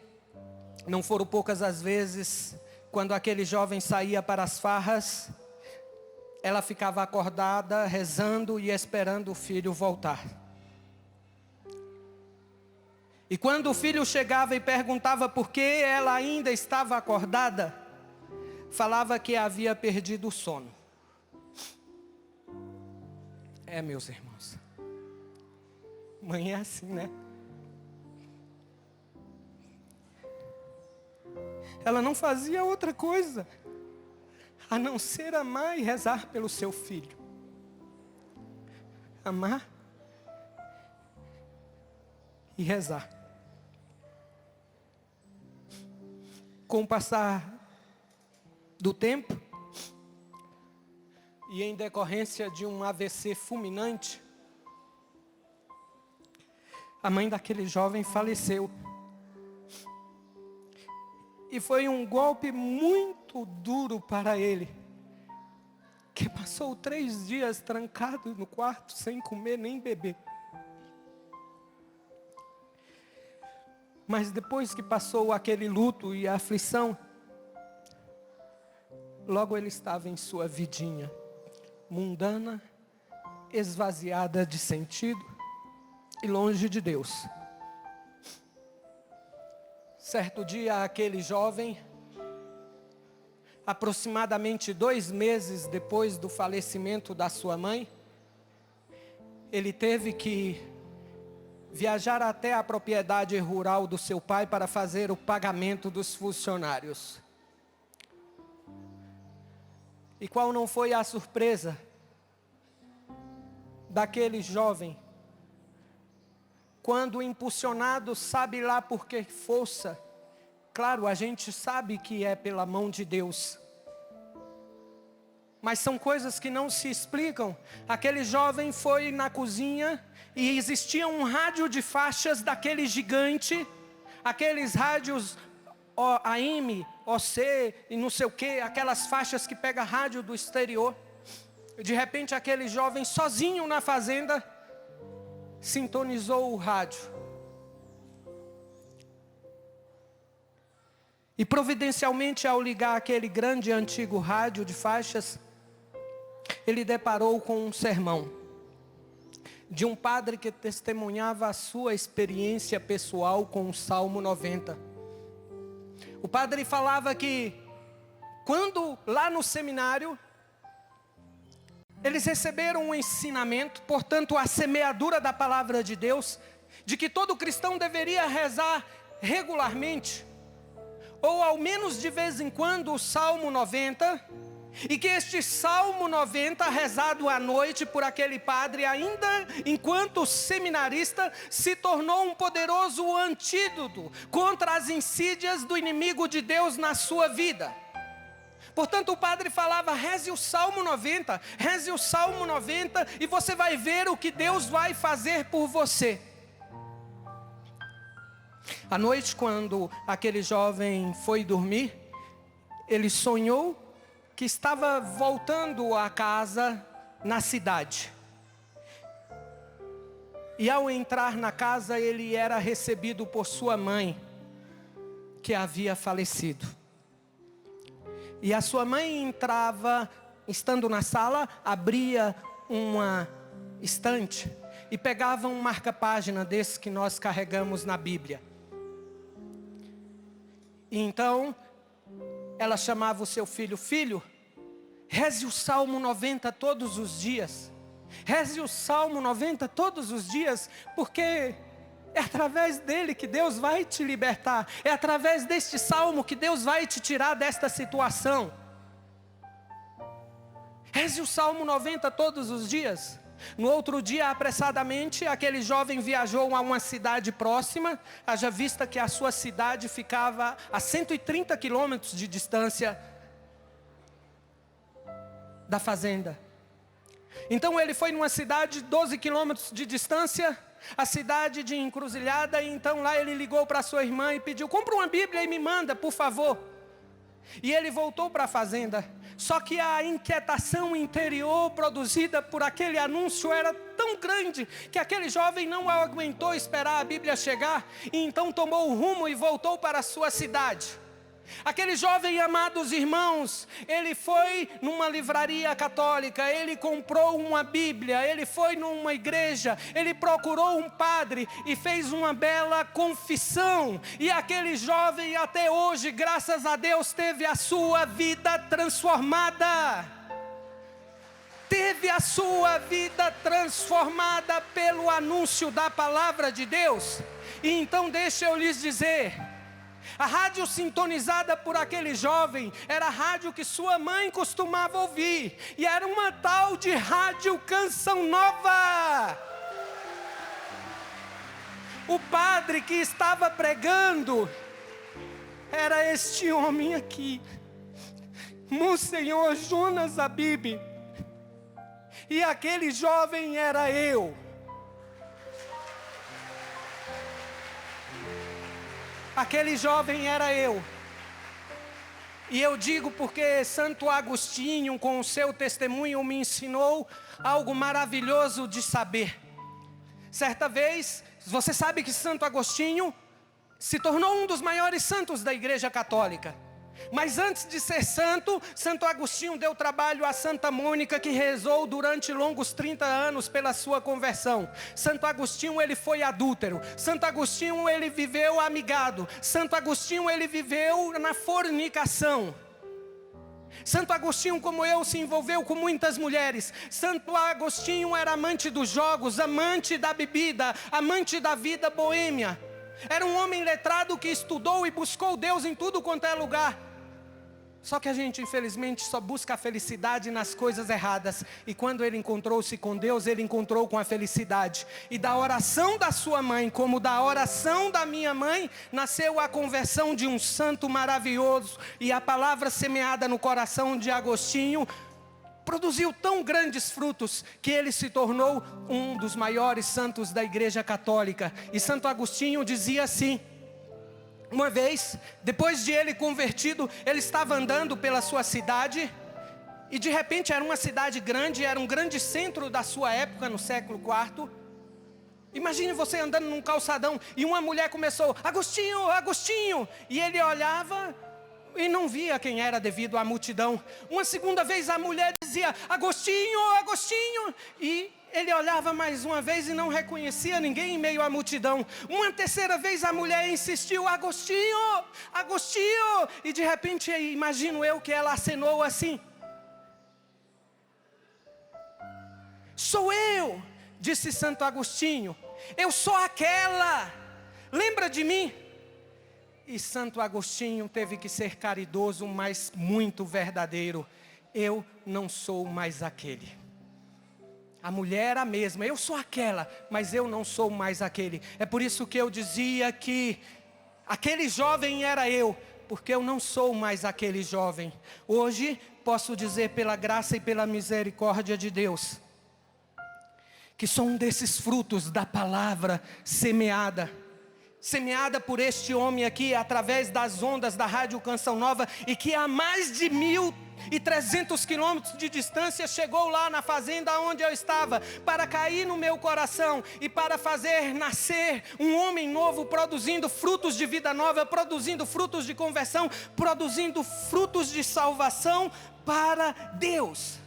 não foram poucas as vezes, quando aquele jovem saía para as farras, ela ficava acordada, rezando e esperando o filho voltar. E quando o filho chegava e perguntava por que ela ainda estava acordada, falava que havia perdido o sono. Meus irmãos, mãe é assim, né? Ela não fazia outra coisa a não ser amar e rezar pelo seu filho. Amar e rezar. Com o passar do tempo, e em decorrência de um AVC fulminante, a mãe daquele jovem faleceu. E foi um golpe muito duro para ele, que passou 3 dias trancado no quarto, sem comer nem beber. Mas depois que passou aquele luto e a aflição, logo ele estava em sua vidinha, mundana, esvaziada de sentido e longe de Deus. Certo dia, aquele jovem, aproximadamente 2 meses depois do falecimento da sua mãe, ele teve que viajar até a propriedade rural do seu pai para fazer o pagamento dos funcionários. E qual não foi a surpresa daquele jovem, quando impulsionado, sabe lá por que força? Claro, a gente sabe que é pela mão de Deus, mas são coisas que não se explicam. Aquele jovem foi na cozinha e existia um rádio de faixas daquele gigante, aqueles rádios AM, OC e não sei o que, aquelas faixas que pega rádio do exterior. De repente aquele jovem sozinho na fazenda sintonizou o rádio. E providencialmente ao ligar aquele grande antigo rádio de faixas, ele deparou com um sermão de um padre que testemunhava a sua experiência pessoal com o Salmo 90. O padre falava que quando lá no seminário eles receberam um ensinamento, portanto a semeadura da palavra de Deus, de que todo cristão deveria rezar regularmente, ou ao menos de vez em quando, o Salmo 90, e que este Salmo 90, rezado à noite por aquele padre, ainda enquanto seminarista, se tornou um poderoso antídoto contra as insídias do inimigo de Deus na sua vida. Portanto, o padre falava: reze o Salmo 90, reze o Salmo 90, e você vai ver o que Deus vai fazer por você. À noite, quando aquele jovem foi dormir, ele sonhou que estava voltando a casa na cidade. E ao entrar na casa, ele era recebido por sua mãe, que havia falecido. E a sua mãe entrava, estando na sala, abria uma estante e pegava um marca-página desse que nós carregamos na Bíblia. E então ela chamava o seu filho: filho, reze o Salmo 90 todos os dias. Reze o Salmo 90 todos os dias, porque é através dele que Deus vai te libertar. É através deste salmo que Deus vai te tirar desta situação. Reze o Salmo 90 todos os dias. No outro dia, apressadamente, aquele jovem viajou a uma cidade próxima, haja vista que a sua cidade ficava a 130 quilômetros de distância da fazenda. Então ele foi numa cidade 12 quilômetros de distância, a cidade de Encruzilhada, e então lá ele ligou para sua irmã e pediu: compra uma Bíblia e me manda, por favor. E ele voltou para a fazenda. Só que a inquietação interior produzida por aquele anúncio era tão grande que aquele jovem não aguentou esperar a Bíblia chegar, e então tomou o rumo e voltou para a sua cidade. Aquele jovem, amados irmãos, ele foi numa livraria católica, ele comprou uma Bíblia, ele foi numa igreja, ele procurou um padre e fez uma bela confissão. E aquele jovem até hoje, graças a Deus, teve a sua vida transformada. Teve a sua vida transformada pelo anúncio da palavra de Deus. E então deixa eu lhes dizer, a rádio sintonizada por aquele jovem era a rádio que sua mãe costumava ouvir, e era uma tal de Rádio Canção Nova. O padre que estava pregando era este homem aqui, Monsenhor Jonas Abib, e aquele jovem era eu. Aquele jovem era eu. E eu digo porque Santo Agostinho, com o seu testemunho, me ensinou algo maravilhoso de saber. Certa vez, você sabe que Santo Agostinho se tornou um dos maiores santos da Igreja Católica. Mas antes de ser santo, Santo Agostinho deu trabalho a Santa Mônica, que rezou durante longos 30 anos pela sua conversão. Santo Agostinho, ele foi adúltero. Santo Agostinho, ele viveu amigado. Santo Agostinho, ele viveu na fornicação. Santo Agostinho, como eu, se envolveu com muitas mulheres. Santo Agostinho era amante dos jogos, amante da bebida, amante da vida boêmia. Era um homem letrado que estudou e buscou Deus em tudo quanto é lugar. Só que a gente, infelizmente, só busca a felicidade nas coisas erradas. E quando ele encontrou-se com Deus, ele encontrou com a felicidade. E da oração da sua mãe, como da oração da minha mãe, nasceu a conversão de um santo maravilhoso. E a palavra semeada no coração de Agostinho produziu tão grandes frutos que ele se tornou um dos maiores santos da Igreja Católica. E Santo Agostinho dizia assim: Uma vez, depois de ele convertido, ele estava andando pela sua cidade, e de repente era uma cidade grande, era um grande centro da sua época, no século IV. Imagine você andando num calçadão, e uma mulher começou: Agostinho, Agostinho, e ele olhava e não via quem era devido à multidão. Uma segunda vez a mulher dizia: Agostinho, Agostinho, e ele olhava mais uma vez e não reconhecia ninguém em meio à multidão. Uma terceira vez a mulher insistiu: Agostinho, Agostinho, e de repente imagino eu que ela acenou assim: sou eu, disse Santo Agostinho, eu sou aquela, lembra de mim? E Santo Agostinho teve que ser caridoso, mas muito verdadeiro: eu não sou mais aquele. A mulher era a mesma: eu sou aquela, mas eu não sou mais aquele. É por isso que eu dizia que aquele jovem era eu, porque eu não sou mais aquele jovem. Hoje posso dizer, pela graça e pela misericórdia de Deus, que sou um desses frutos da palavra semeada por este homem aqui, através das ondas da Rádio Canção Nova, e que há mais de 1.300 quilômetros de distância chegou lá na fazenda onde eu estava, para cair no meu coração e para fazer nascer um homem novo, produzindo frutos de vida nova, produzindo frutos de conversão, produzindo frutos de salvação para Deus.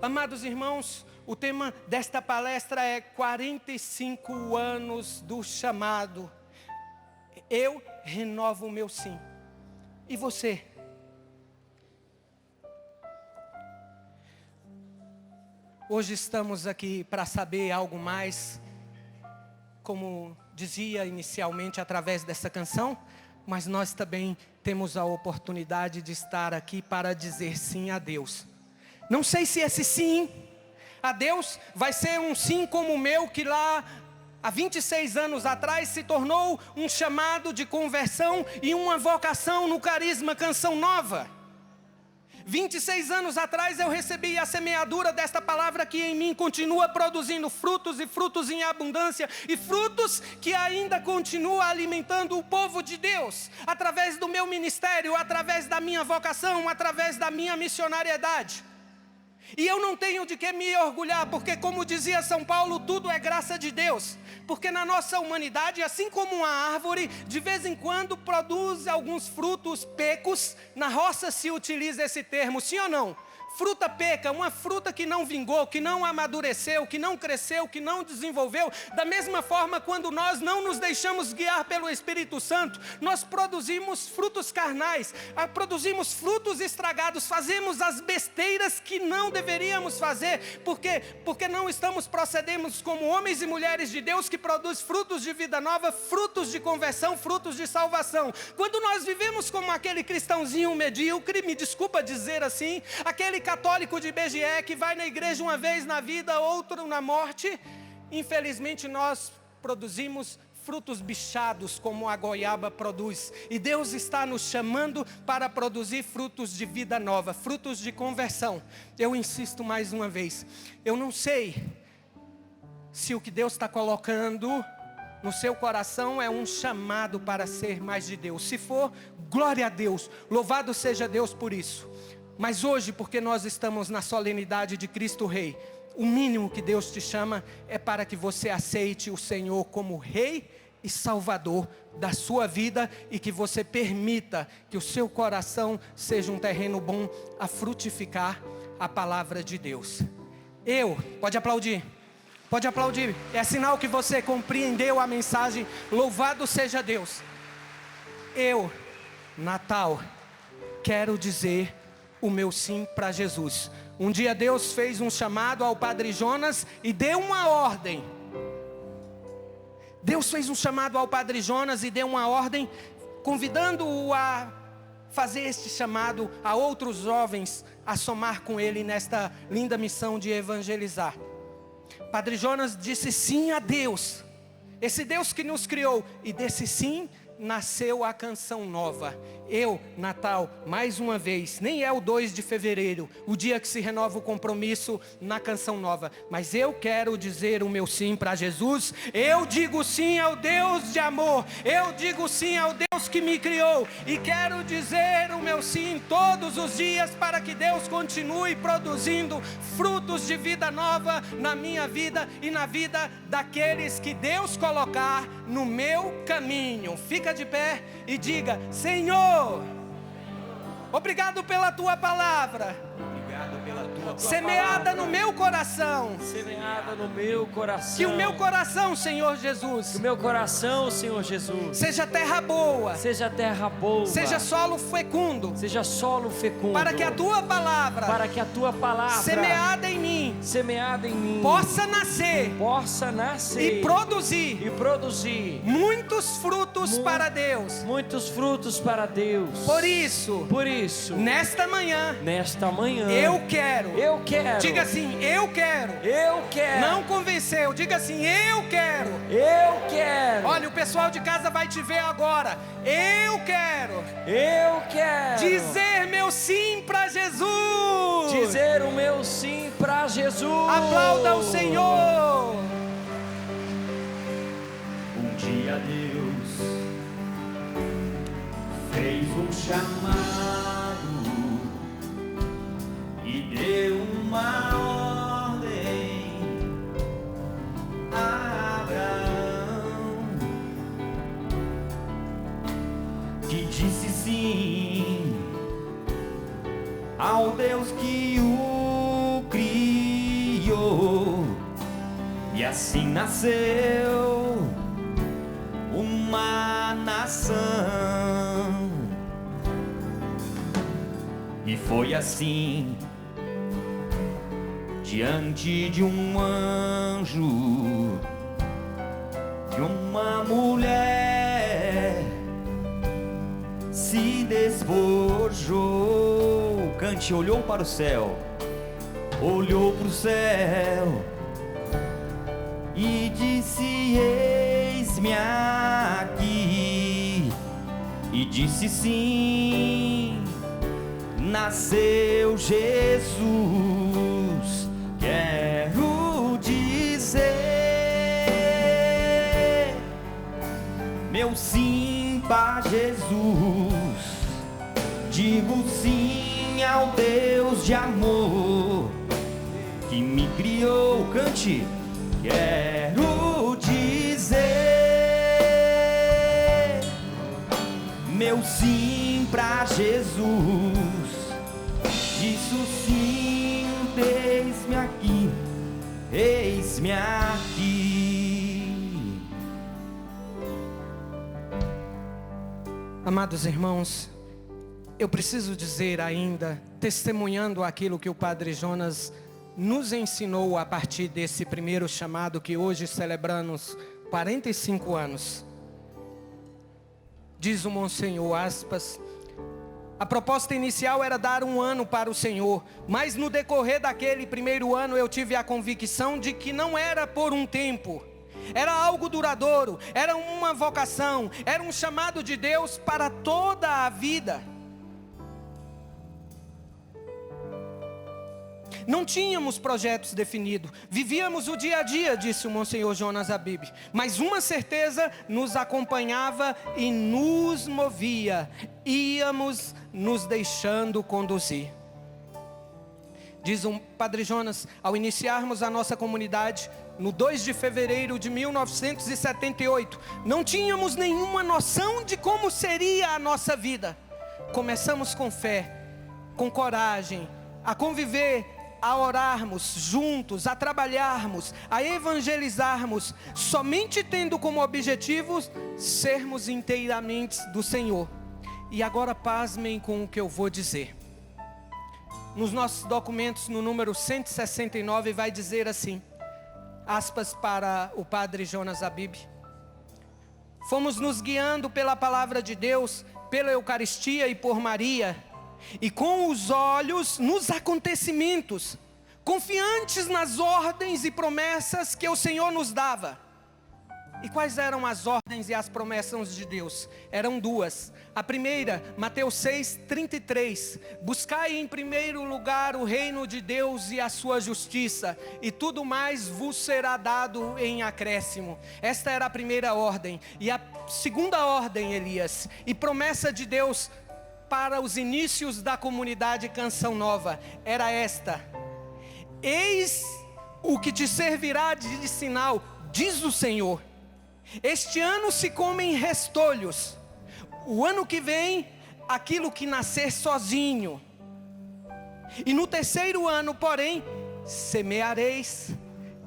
Amados irmãos, o tema desta palestra é 45 anos do chamado. Eu renovo o meu sim. E você? Hoje estamos aqui para saber algo mais, como dizia inicialmente através dessa canção, mas nós também temos a oportunidade de estar aqui para dizer sim a Deus. Não sei se esse sim a Deus vai ser um sim como o meu, que lá há 26 anos atrás se tornou um chamado de conversão e uma vocação no Carisma Canção Nova. 26 anos atrás eu recebi a semeadura desta palavra que em mim continua produzindo frutos e frutos em abundância, e frutos que ainda continua alimentando o povo de Deus, através do meu ministério, através da minha vocação, através da minha missionariedade. E eu não tenho de que me orgulhar, porque como dizia São Paulo, tudo é graça de Deus. Porque na nossa humanidade, assim como uma árvore, de vez em quando produz alguns frutos pecos. Na roça se utiliza esse termo, sim ou não? Fruta peca, uma fruta que não vingou, que não amadureceu, que não cresceu, que não desenvolveu. Da mesma forma, quando nós não nos deixamos guiar pelo Espírito Santo, nós produzimos frutos carnais, produzimos frutos estragados, fazemos as besteiras que não deveríamos fazer. Por quê? Porque não estamos procedendo como homens e mulheres de Deus que produzem frutos de vida nova, frutos de conversão, frutos de salvação. Quando nós vivemos como aquele cristãozinho medíocre, me desculpa dizer assim, aquele católico de IBGE que vai na igreja uma vez na vida, outro na morte, infelizmente nós produzimos frutos bichados como a goiaba produz. E Deus está nos chamando para produzir frutos de vida nova, frutos de conversão. Eu insisto mais uma vez, eu não sei se o que Deus está colocando no seu coração é um chamado para ser mais de Deus. Se for, glória a Deus, louvado seja Deus por isso. Mas hoje, porque nós estamos na solenidade de Cristo Rei, o mínimo que Deus te chama é para que você aceite o Senhor como Rei e Salvador da sua vida, e que você permita que o seu coração seja um terreno bom a frutificar a palavra de Deus. Pode aplaudir, é sinal que você compreendeu a mensagem. Louvado seja Deus. Natal, quero dizer o meu sim para Jesus. Um dia Deus fez um chamado ao Padre Jonas e deu uma ordem. Deus fez um chamado ao Padre Jonas e deu uma ordem, convidando-o a fazer este chamado a outros jovens a somar com ele nesta linda missão de evangelizar. Padre Jonas disse sim a Deus, esse Deus que nos criou, e desse sim nasceu a canção nova. Natal, mais uma vez, nem é o 2 de fevereiro, o dia que se renova o compromisso na canção nova, mas eu quero dizer o meu sim para Jesus. Eu digo sim ao Deus de amor, eu digo sim ao Deus que me criou, e quero dizer o meu sim todos os dias para que Deus continue produzindo frutos de vida nova na minha vida e na vida daqueles que Deus colocar no meu caminho. Fica de pé e diga: Senhor, obrigado pela tua palavra, semeada no meu coração. Semeada no meu coração. Que o meu coração, Senhor Jesus, Que o meu coração, Senhor Jesus, seja terra boa, seja terra boa, seja solo fecundo, seja solo fecundo, para que a tua palavra, semeada em mim, possa nascer e produzir muitos frutos para Deus. Por isso, nesta manhã, eu quero. Diga assim: eu quero. Não convenceu, diga assim: eu quero. Olha, o pessoal de casa vai te ver agora. Eu quero dizer meu sim para Jesus. Dizer o meu sim para Jesus. Aplauda o Senhor. Um dia Deus fez um chamado e deu uma ordem a Abraão, que disse sim ao Deus que o criou, e assim nasceu uma nação. E foi assim, diante de um anjo, que uma mulher se despojou. Cante: olhou para o céu, olhou para o céu e disse: eis-me aqui. E disse sim, nasceu Jesus. Quero dizer meu sim para Jesus. Digo sim ao Deus de amor que me criou. Cante: quero dizer meu sim para Jesus. Disso sim, eis-me aqui, eis-me aqui. Amados irmãos, eu preciso dizer ainda, testemunhando aquilo que o Padre Jonas nos ensinou a partir desse primeiro chamado que hoje celebramos 45 anos. Diz o Monsenhor, aspas, a proposta inicial era dar 1 ano para o Senhor, mas no decorrer daquele primeiro ano eu tive a convicção de que não era por um tempo, era algo duradouro, era uma vocação, era um chamado de Deus para toda a vida. Não tínhamos projetos definidos, vivíamos o dia a dia, disse o Monsenhor Jonas Abib, mas uma certeza nos acompanhava e nos movia, íamos nos deixando conduzir. Diz o Padre Jonas, ao iniciarmos a nossa comunidade, no 2 de fevereiro de 1978, não tínhamos nenhuma noção de como seria a nossa vida. Começamos com fé, com coragem, a conviver, a orarmos juntos, a trabalharmos, a evangelizarmos, somente tendo como objetivos sermos inteiramente do Senhor. E agora pasmem com o que eu vou dizer. Nos nossos documentos, no número 169, vai dizer assim, aspas para o Padre Jonas Abib: fomos nos guiando pela palavra de Deus, pela Eucaristia e por Maria, e com os olhos nos acontecimentos, confiantes nas ordens e promessas que o Senhor nos dava. E quais eram as ordens e as promessas de Deus? Eram duas. A primeira, Mateus 6:33. Buscai em primeiro lugar o reino de Deus e a sua justiça, e tudo mais vos será dado em acréscimo. Esta era a primeira ordem. E a segunda ordem, Elias, e promessa de Deus para os inícios da comunidade Canção Nova, era esta: eis o que te servirá de sinal, diz o Senhor. Este ano se comem restolhos, o ano que vem, aquilo que nascer sozinho. E no terceiro ano, porém, semeareis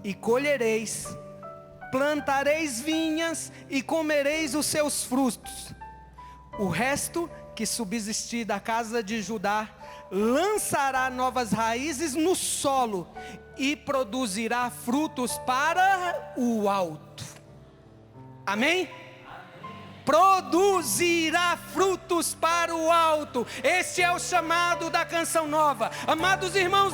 e colhereis, plantareis vinhas e comereis os seus frutos. O resto que subsistir da casa de Judá lançará novas raízes no solo e produzirá frutos para o alto. Amém? Produzirá frutos para o alto. Este é o chamado da Canção Nova. Amados irmãos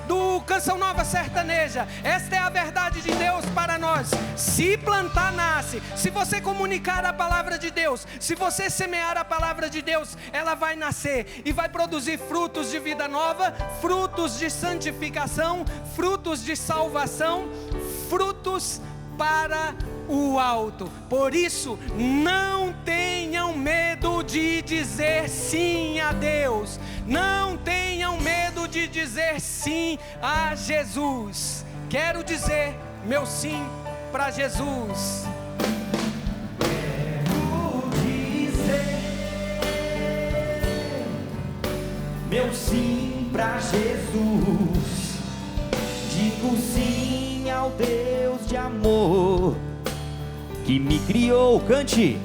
do Canção Nova Sertaneja, esta é a verdade de Deus para nós. Se plantar, nasce. Se você comunicar a palavra de Deus, se você semear a palavra de Deus, ela vai nascer e vai produzir frutos de vida nova, frutos de santificação, frutos de salvação, frutos para o alto. Por isso, não tenham medo de dizer sim a Deus. Não tenham medo de dizer sim a Jesus. Quero dizer meu sim para Jesus. Quero dizer meu sim para Jesus. Digo sim ao Deus de amor que me criou. Cante.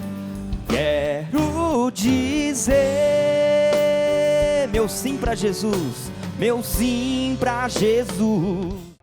Quero dizer meu sim para Jesus, meu sim para Jesus.